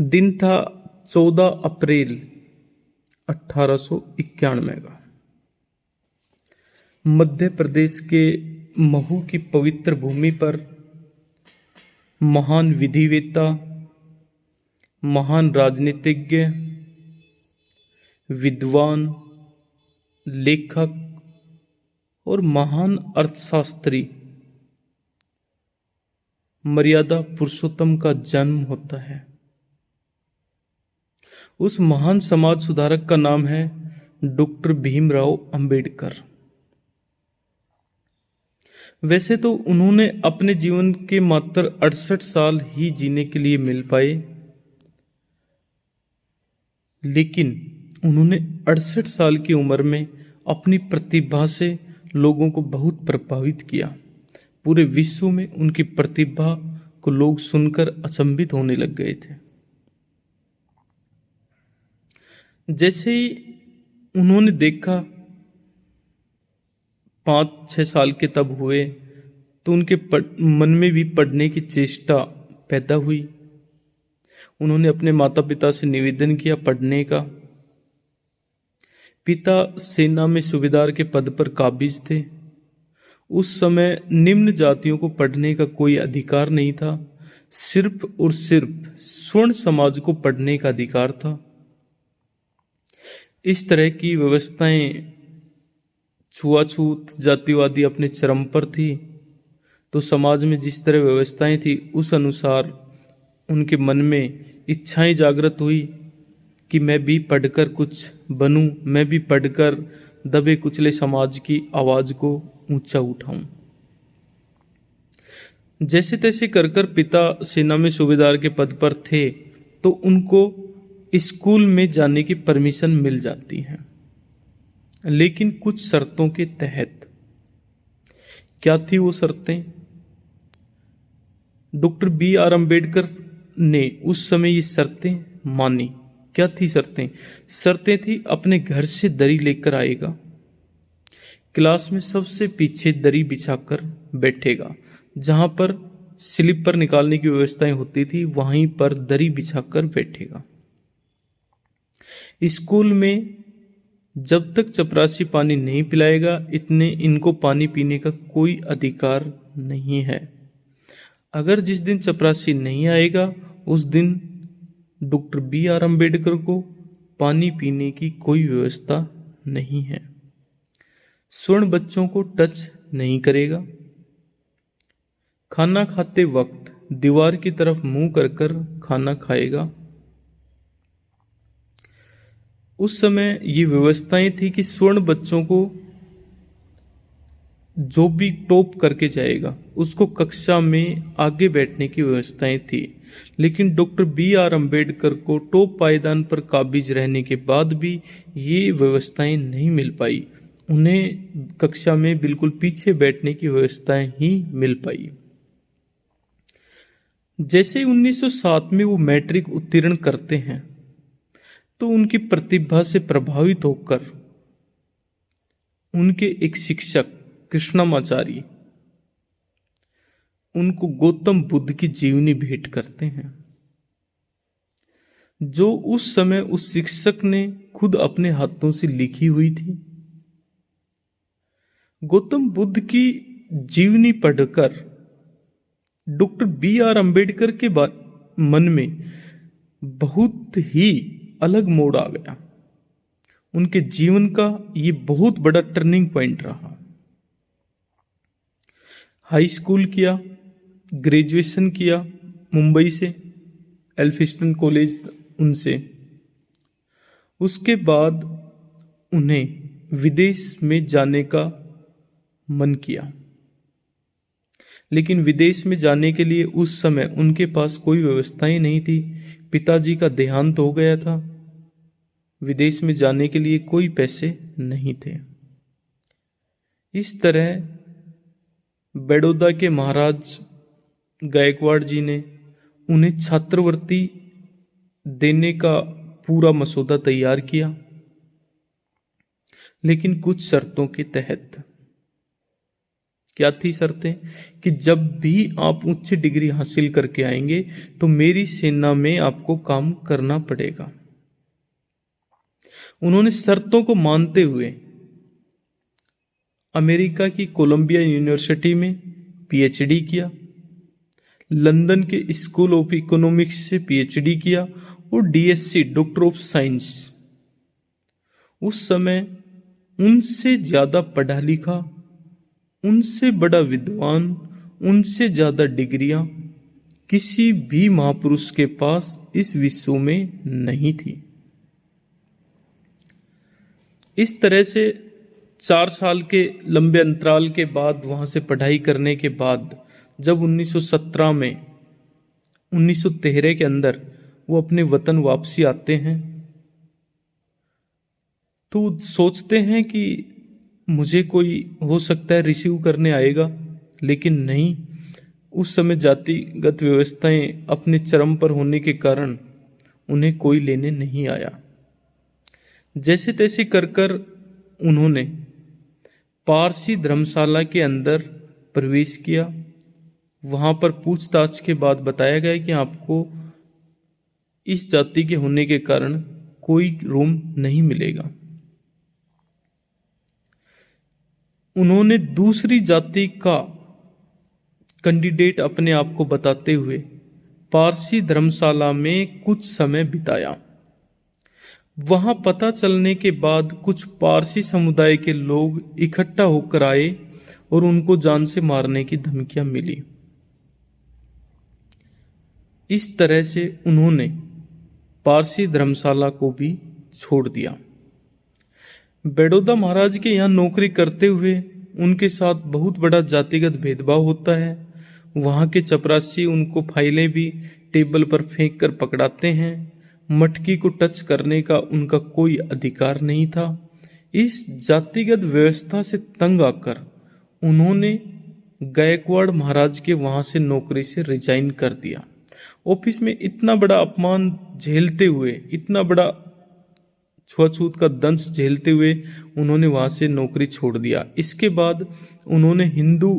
दिन था 14 अप्रैल 1891 का। मध्य प्रदेश के महू की पवित्र भूमि पर महान विधिवेत्ता, महान राजनीतिज्ञ, विद्वान, लेखक और महान अर्थशास्त्री मर्यादा पुरुषोत्तम का जन्म होता है। उस महान समाज सुधारक का नाम है डॉक्टर भीमराव अंबेडकर। वैसे तो उन्होंने अपने जीवन के मात्र 68 साल ही जीने के लिए मिल पाए, लेकिन उन्होंने 68 साल की उम्र में अपनी प्रतिभा से लोगों को बहुत प्रभावित किया। पूरे विश्व में उनकी प्रतिभा को लोग सुनकर अचंभित होने लग गए थे। जैसे ही उन्होंने देखा 5-6 साल के तब हुए तो उनके मन में भी पढ़ने की चेष्टा पैदा हुई। उन्होंने अपने माता पिता से निवेदन किया पढ़ने का। पिता सेना में सूबेदार के पद पर काबिज थे। उस समय निम्न जातियों को पढ़ने का कोई अधिकार नहीं था, सिर्फ और सिर्फ स्वर्ण समाज को पढ़ने का अधिकार था। इस तरह की व्यवस्थाएं, छुआछूत, जातिवादी अपने चरम पर थी, तो समाज में जिस तरह व्यवस्थाएं थी उस अनुसार उनके मन में इच्छाएं जागृत हुई कि मैं भी पढ़कर कुछ बनूं, मैं भी पढ़कर दबे कुचले समाज की आवाज को ऊंचा उठाऊं। जैसे तैसे कर कर पिता सेना में सूबेदार के पद पर थे तो उनको स्कूल में जाने की परमिशन मिल जाती है, लेकिन कुछ शर्तों के तहत। क्या थी वो शर्तें? Doctor B.R. अम्बेडकर ने उस समय ये शर्तें मानी। क्या थी शर्तें? शर्तें थी अपने घर से दरी लेकर आएगा, क्लास में सबसे पीछे दरी बिछाकर बैठेगा, जहां पर स्लीपर निकालने की व्यवस्थाएं होती थी वहीं पर दरी बिछाकर बैठेगा। स्कूल में जब तक चपरासी पानी नहीं पिलाएगा इतने इनको पानी पीने का कोई अधिकार नहीं है। अगर जिस दिन चपरासी नहीं आएगा उस दिन डॉक्टर B.R. अम्बेडकर को पानी पीने की कोई व्यवस्था नहीं है। स्वर्ण बच्चों को टच नहीं करेगा। खाना खाते वक्त दीवार की तरफ मुंह कर कर खाना खाएगा। उस समय ये व्यवस्थाएं थी कि स्वर्ण बच्चों को जो भी टॉप करके जाएगा उसको कक्षा में आगे बैठने की व्यवस्थाएं थी। लेकिन डॉक्टर B.R. अम्बेडकर को टॉप पायदान पर काबिज रहने के बाद भी ये व्यवस्थाएं नहीं मिल पाई। उन्हें कक्षा में बिल्कुल पीछे बैठने की व्यवस्थाएं ही मिल पाई। जैसे 1907 में वो मैट्रिक उत्तीर्ण करते हैं तो उनकी प्रतिभा से प्रभावित होकर उनके एक शिक्षक कृष्णमाचारी उनको गौतम बुद्ध की जीवनी भेंट करते हैं, जो उस समय उस शिक्षक ने खुद अपने हाथों से लिखी हुई थी। गौतम बुद्ध की जीवनी पढ़कर डॉक्टर B.R. अम्बेडकर के मन में बहुत ही अलग मोड़ आ गया। उनके जीवन का ये बहुत बड़ा टर्निंग पॉइंट रहा। हाई स्कूल किया, ग्रेजुएशन किया मुंबई से, एल्फिस्टन कॉलेज उनसे। उसके बाद उन्हें विदेश में जाने का मन किया, लेकिन विदेश में जाने के लिए उस समय उनके पास कोई व्यवस्थाएं नहीं थी। पिताजी का देहांत हो गया था। विदेश में जाने के लिए कोई पैसे नहीं थे। इस तरह बड़ौदा के महाराज गायकवाड़ जी ने उन्हें छात्रवृत्ति देने का पूरा मसौदा तैयार किया, लेकिन कुछ शर्तों के तहत। क्या थी शर्तें? कि जब भी आप उच्च डिग्री हासिल करके आएंगे तो मेरी सेना में आपको काम करना पड़ेगा। उन्होंने शर्तों को मानते हुए अमेरिका की कोलंबिया यूनिवर्सिटी में पीएचडी किया, लंदन के स्कूल ऑफ इकोनॉमिक्स से पीएचडी किया और डीएससी डॉक्टर ऑफ साइंस। उस समय उनसे ज्यादा पढ़ा लिखा, उनसे बड़ा विद्वान, उनसे ज्यादा डिग्रियां किसी भी महापुरुष के पास इस विश्व में नहीं थी। इस तरह से 4 साल के लंबे अंतराल के बाद वहां से पढ़ाई करने के बाद जब 1917 में 1913 के अंदर वो अपने वतन वापसी आते हैं तो सोचते हैं कि मुझे कोई हो सकता है रिसीव करने आएगा, लेकिन नहीं। उस समय जातिगत व्यवस्थाएं अपने चरम पर होने के कारण उन्हें कोई लेने नहीं आया। जैसे तैसे कर कर उन्होंने पारसी धर्मशाला के अंदर प्रवेश किया। वहां पर पूछताछ के बाद बताया गया कि आपको इस जाति के होने के कारण कोई रूम नहीं मिलेगा। उन्होंने दूसरी जाति का कैंडिडेट अपने आप को बताते हुए पारसी धर्मशाला में कुछ समय बिताया। वहां पता चलने के बाद कुछ पारसी समुदाय के लोग इकट्ठा होकर आए और उनको जान से मारने की धमकियां मिली। इस तरह से उन्होंने पारसी धर्मशाला को भी छोड़ दिया। बड़ौदा महाराज के यहाँ नौकरी करते हुए उनके साथ बहुत बड़ा जातिगत भेदभाव होता है। वहाँ के चपरासी उनको फाइलें भी टेबल पर फेंक कर पकड़ाते हैं। मटकी को टच करने का उनका कोई अधिकार नहीं था। इस जातिगत व्यवस्था से तंग आकर उन्होंने गायकवाड़ महाराज के वहाँ से नौकरी से रिजाइन कर दिया। ऑफिस में इतना बड़ा अपमान झेलते हुए, इतना बड़ा छुआछूत का दंश झेलते हुए उन्होंने वहां से नौकरी छोड़ दिया। इसके बाद उन्होंने हिंदू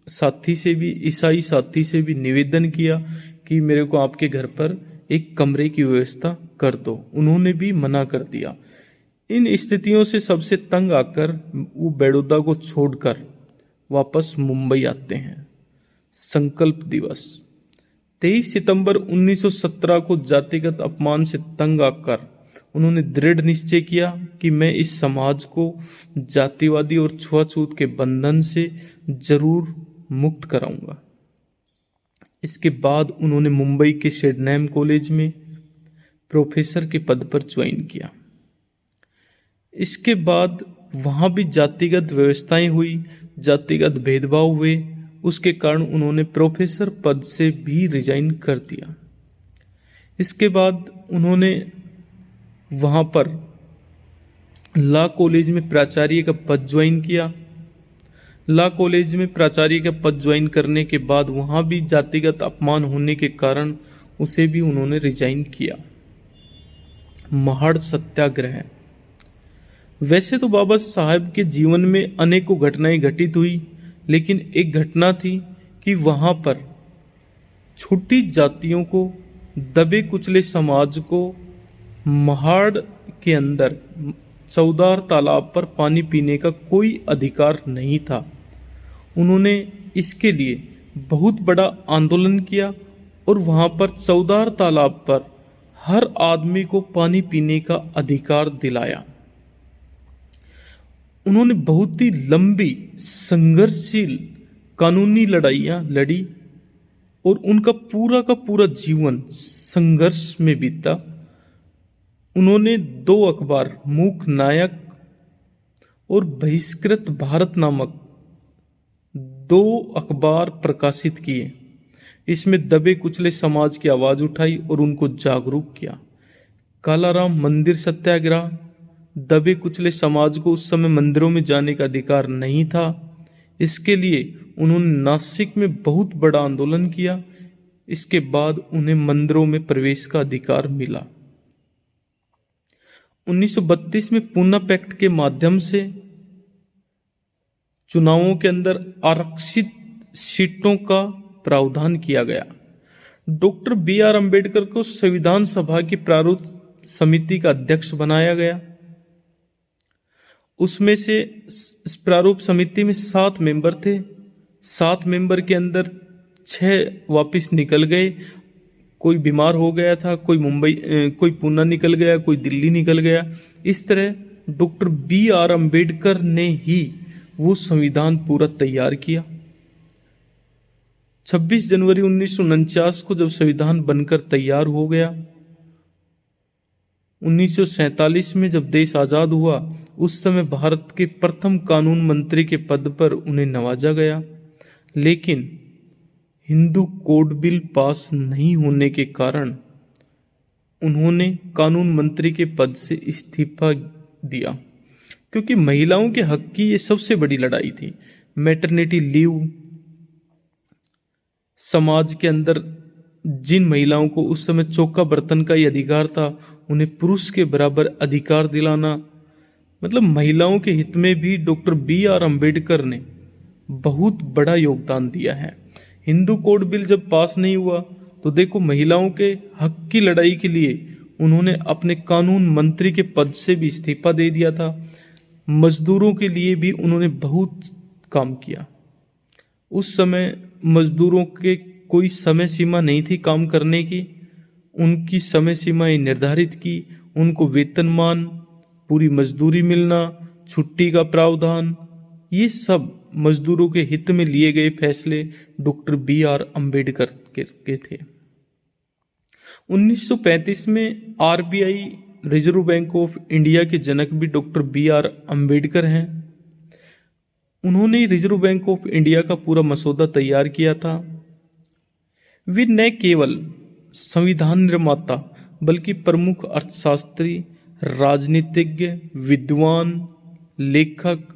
साथी से भी, ईसाई साथी से भी निवेदन किया कि मेरे को आपके घर पर एक कमरे की व्यवस्था कर दो। उन्होंने भी मना कर दिया। इन स्थितियों से सबसे तंग आकर वो बड़ौदा को छोड़कर वापस मुंबई आते हैं। संकल्प दिवस 23 सितंबर 1917 को जातिगत अपमान से तंग आकर उन्होंने दृढ़ निश्चय किया कि मैं इस समाज को जातिवादी और छुआछूत के बंधन से जरूर मुक्त कराऊंगा। इसके बाद उन्होंने मुंबई के शेडनैम कॉलेज में प्रोफेसर के पद पर ज्वाइन किया। इसके बाद वहां भी जातिगत व्यवस्थाएं हुई, जातिगत भेदभाव हुए। उसके कारण उन्होंने प्रोफेसर पद से भी रिजाइन कर दिया। इसके बाद उन्होंने वहां पर लॉ कॉलेज में प्राचार्य का पद ज्वाइन किया। लॉ कॉलेज में प्राचार्य का पद ज्वाइन करने के बाद वहां भी जातिगत अपमान होने के कारण उसे भी उन्होंने रिजाइन किया। महाड़ सत्याग्रह। वैसे तो बाबा साहब के जीवन में अनेकों घटनाएं घटित हुई, लेकिन एक घटना थी कि वहां पर छोटी जातियों को, दबे कुचले समाज को महाड़ के अंदर चौदार तालाब पर पानी पीने का कोई अधिकार नहीं था। उन्होंने इसके लिए बहुत बड़ा आंदोलन किया और वहां पर चौदार तालाब पर हर आदमी को पानी पीने का अधिकार दिलाया। उन्होंने बहुत ही लंबी संघर्षशील कानूनी लड़ाइयाँ लड़ी और उनका पूरा का पूरा जीवन संघर्ष में बीता। उन्होंने 2 अखबार, मूक नायक और बहिष्कृत भारत नामक 2 अखबार प्रकाशित किए। इसमें दबे कुचले समाज की आवाज उठाई और उनको जागरूक किया। कालाराम मंदिर सत्याग्रह। दबे कुचले समाज को उस समय मंदिरों में जाने का अधिकार नहीं था। इसके लिए उन्होंने नासिक में बहुत बड़ा आंदोलन किया। इसके बाद उन्हें मंदिरों में प्रवेश का अधिकार मिला। 1932 में पूना पैक्ट के माध्यम से चुनावों के अंदर आरक्षित सीटों का प्रावधान किया गया। डॉक्टर बी आर अम्बेडकर को संविधान सभा की प्रारूप समिति का अध्यक्ष बनाया गया। उसमें से इस प्रारूप समिति में 7 मेंबर थे। 7 मेंबर के अंदर 6 वापस निकल गए, कोई बीमार हो गया था, कोई पूना निकल गया, कोई दिल्ली निकल गया। इस तरह डॉक्टर बी आर अम्बेडकर ने ही वो संविधान पूरा तैयार किया। 26 जनवरी 1949 को जब संविधान बनकर तैयार हो गया, 1947 में जब देश आज़ाद हुआ, उस समय भारत के प्रथम कानून मंत्री के पद पर उन्हें नवाजा गया। लेकिन हिंदू कोड बिल पास नहीं होने के कारण उन्होंने कानून मंत्री के पद से इस्तीफा दिया, क्योंकि महिलाओं के हक की ये सबसे बड़ी लड़ाई थी। मैटरनिटी लीव, समाज के अंदर जिन महिलाओं को उस समय चौका बर्तन का ही अधिकार था, उन्हें पुरुष के बराबर अधिकार दिलाना, मतलब महिलाओं के हित में भी डॉक्टर बी आर अम्बेडकर ने बहुत बड़ा योगदान दिया है। हिंदू कोड बिल जब पास नहीं हुआ तो देखो, महिलाओं के हक की लड़ाई के लिए उन्होंने अपने कानून मंत्री के पद से भी इस्तीफा दे दिया था। मजदूरों के लिए भी उन्होंने बहुत काम किया। उस समय मजदूरों के कोई समय सीमा नहीं थी काम करने की, उनकी समय सीमाएं निर्धारित की। उनको वेतनमान, पूरी मजदूरी मिलना, छुट्टी का प्रावधान, ये सब मजदूरों के हित में लिए गए फैसले डॉक्टर बी आर अम्बेडकर के थे। 1935 में RBI, reserve bank of India के जनक भी डॉक्टर बी आर अम्बेडकर हैं। उन्होंने रिजर्व बैंक ऑफ इंडिया का पूरा मसौदा तैयार किया था। वे न केवल संविधान निर्माता बल्कि प्रमुख अर्थशास्त्री, राजनीतिज्ञ, विद्वान, लेखक,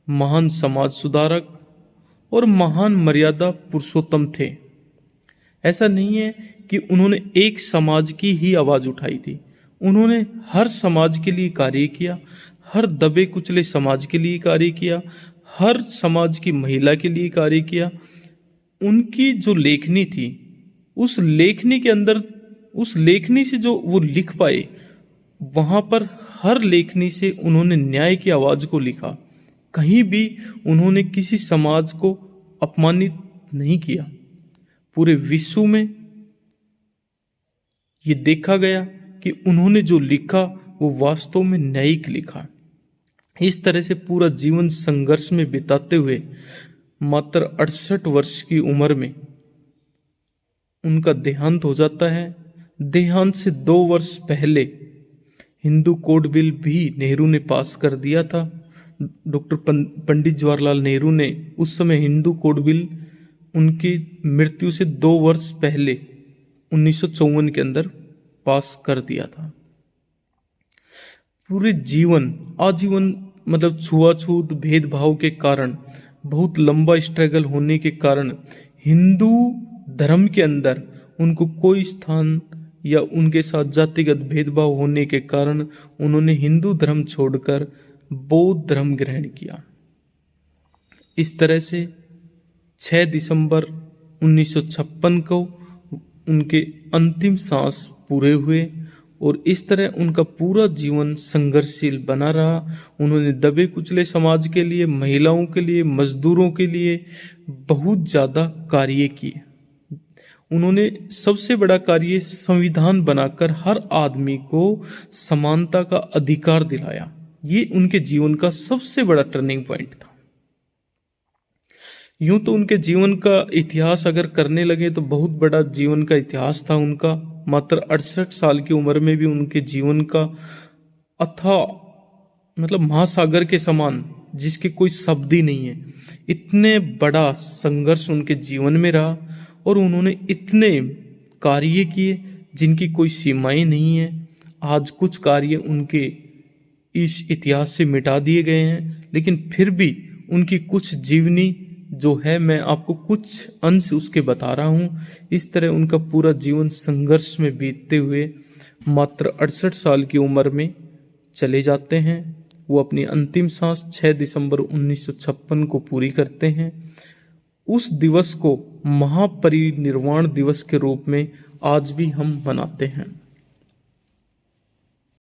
महान समाज सुधारक और महान मर्यादा पुरुषोत्तम थे। ऐसा नहीं है कि उन्होंने एक समाज की ही आवाज उठाई थी, उन्होंने हर समाज के लिए कार्य किया, हर दबे कुचले समाज के लिए कार्य किया, हर समाज की महिला के लिए कार्य किया। उनकी जो लेखनी थी, उस लेखनी के अंदर, उस लेखनी से जो वो लिख पाए, वहां पर हर लेखनी से उन्होंने न्याय की आवाज को लिखा। कहीं भी उन्होंने किसी समाज को अपमानित नहीं किया। पूरे विश्व में ये देखा गया कि उन्होंने जो लिखा वो वास्तव में न्यायिक लिखा। इस तरह से पूरा जीवन संघर्ष में बिताते हुए मात्र 68 वर्ष की उम्र में उनका देहांत हो जाता है। देहांत से 2 वर्ष पहले हिंदू कोड बिल भी नेहरू ने पास कर दिया था। डॉक्टर पंडित जवाहरलाल नेहरू ने उस समय हिंदू कोड बिल उनकी मृत्यु से 2 वर्ष पहले 1954 के अंदर पास कर दिया था। पूरे जीवन, आजीवन, मतलब छुआछूत, भेदभाव के कारण, बहुत लंबा स्ट्रगल होने के कारण हिंदू धर्म के अंदर उनको कोई स्थान या उनके साथ जातिगत भेदभाव होने के कारण उन्होंने हिंदू धर्म छोड़कर बौद्ध धर्म ग्रहण किया। इस तरह से 6 दिसंबर 1956 को उनके अंतिम सांस पूरे हुए और इस तरह उनका पूरा जीवन संघर्षशील बना रहा। उन्होंने दबे कुचले समाज के लिए, महिलाओं के लिए, मजदूरों के लिए बहुत ज़्यादा कार्य किए। उन्होंने सबसे बड़ा कार्य संविधान बनाकर हर आदमी को समानता का अधिकार दिलाया। ये उनके जीवन का सबसे बड़ा टर्निंग पॉइंट था। यूं तो उनके जीवन का इतिहास अगर करने लगे तो बहुत बड़ा जीवन का इतिहास था उनका। मात्र 68 साल की उम्र में भी उनके जीवन का अथाह, मतलब महासागर के समान, जिसके कोई शब्द ही नहीं है, इतने बड़ा संघर्ष उनके जीवन में रहा और उन्होंने इतने कार्य किए जिनकी कोई सीमाएं नहीं है। आज कुछ कार्य उनके इस इतिहास से मिटा दिए गए हैं, लेकिन फिर भी उनकी कुछ जीवनी जो है, मैं आपको कुछ अंश उसके बता रहा हूँ। इस तरह उनका पूरा जीवन संघर्ष में बीतते हुए मात्र 68 साल की उम्र में चले जाते हैं। वो अपनी अंतिम सांस 6 दिसंबर 1956 को पूरी करते हैं। उस दिवस को महापरिनिर्वाण दिवस के रूप में आज भी हम मनाते हैं।